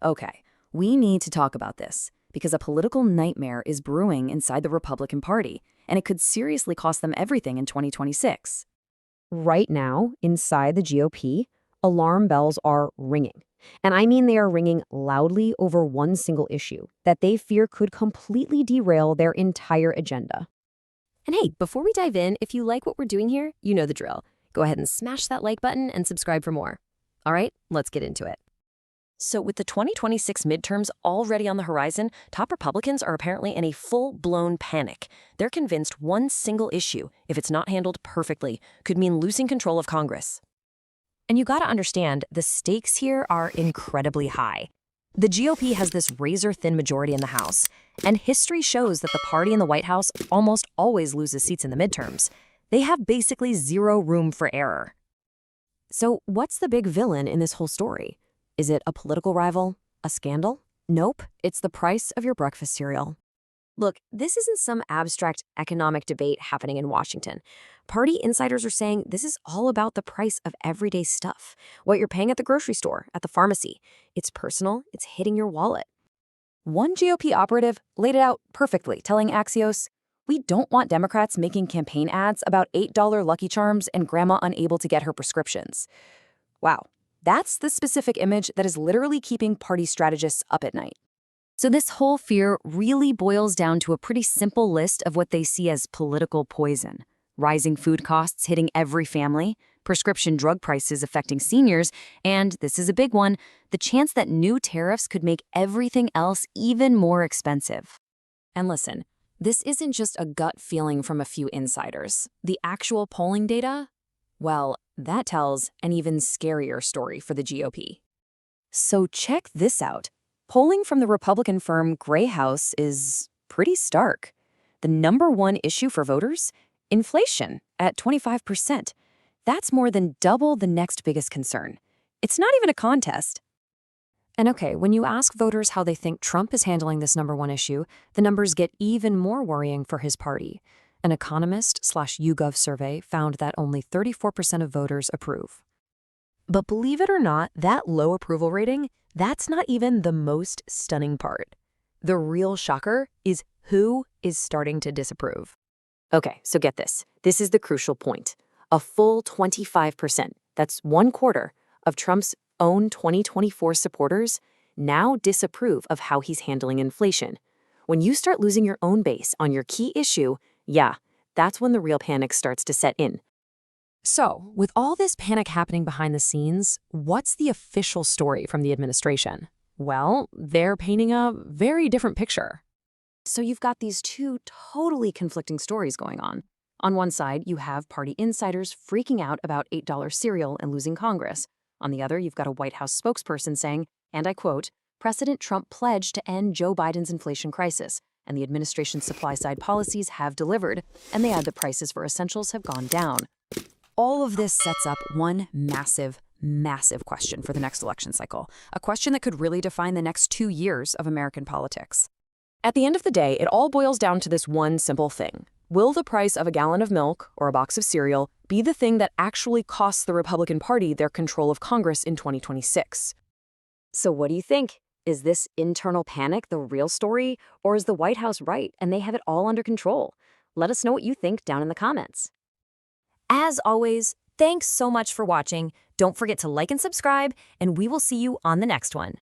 Okay, we need to talk about this because a political nightmare is brewing inside the Republican Party, and it could seriously cost them everything in 2026. Right now, inside the GOP, alarm bells are ringing. And I mean they are ringing loudly over one single issue that they fear could completely derail their entire agenda. And hey, before we dive in, if you like what we're doing here, you know the drill. Go ahead and smash that like button and subscribe for more. All right, let's get into it. So with the 2026 midterms already on the horizon, top Republicans are apparently in a full-blown panic. They're convinced one single issue, if it's not handled perfectly, could mean losing control of Congress. And you gotta understand, the stakes here are incredibly high. The GOP has this razor-thin majority in the House, and history shows that the party in the White House almost always loses seats in the midterms. They have basically zero room for error. So what's the big villain in this whole story? Is it a political rival? A scandal? Nope, it's the price of your breakfast cereal. Look, this isn't some abstract economic debate happening in Washington. Party insiders are saying this is all about the price of everyday stuff, what you're paying at the grocery store, at the pharmacy. It's personal, it's hitting your wallet. One GOP operative laid it out perfectly, telling Axios, "We don't want Democrats making campaign ads about $8 Lucky Charms and grandma unable to get her prescriptions." Wow, that's the specific image that is literally keeping party strategists up at night. So this whole fear really boils down to a pretty simple list of what they see as political poison. Rising food costs hitting every family, prescription drug prices affecting seniors, and, this is a big one, the chance that new tariffs could make everything else even more expensive. And listen, this isn't just a gut feeling from a few insiders. The actual polling data? Well, that tells an even scarier story for the GOP. So check this out. Polling from the Republican firm Gray House is pretty stark. The #1 issue for voters? Inflation at 25%. That's more than double the next biggest concern. It's not even a contest. And okay, when you ask voters how they think Trump is handling this #1 issue, the numbers get even more worrying for his party. An Economist/YouGov survey found that only 34% of voters approve. But believe it or not, that low approval rating, that's not even the most stunning part. The real shocker is who is starting to disapprove. Okay, so get this. This is the crucial point. A full 25%, that's 1/4 of Trump's own 2024 supporters, now disapprove of how he's handling inflation. When you start losing your own base on your key issue, yeah, that's when the real panic starts to set in. So, with all this panic happening behind the scenes, what's the official story from the administration? Well, they're painting a very different picture. So you've got these two totally conflicting stories going on. On one side, you have party insiders freaking out about $8 cereal and losing Congress. On the other, you've got a White House spokesperson saying, and I quote, "President Trump pledged to end Joe Biden's inflation crisis, and the administration's supply-side policies have delivered," and they add that prices for essentials have gone down. All of this sets up one massive question for the next election cycle, a question that could really define the next 2 years of American politics. At the end of the day, it all boils down to this one simple thing. Will the price of a gallon of milk or a box of cereal be the thing that actually costs the Republican Party their control of Congress in 2026? So what do you think? Is this internal panic the real story, or is the White House right and they have it all under control? Let us know what you think down in the comments. As always, thanks so much for watching. Don't forget to like and subscribe, and we will see you on the next one.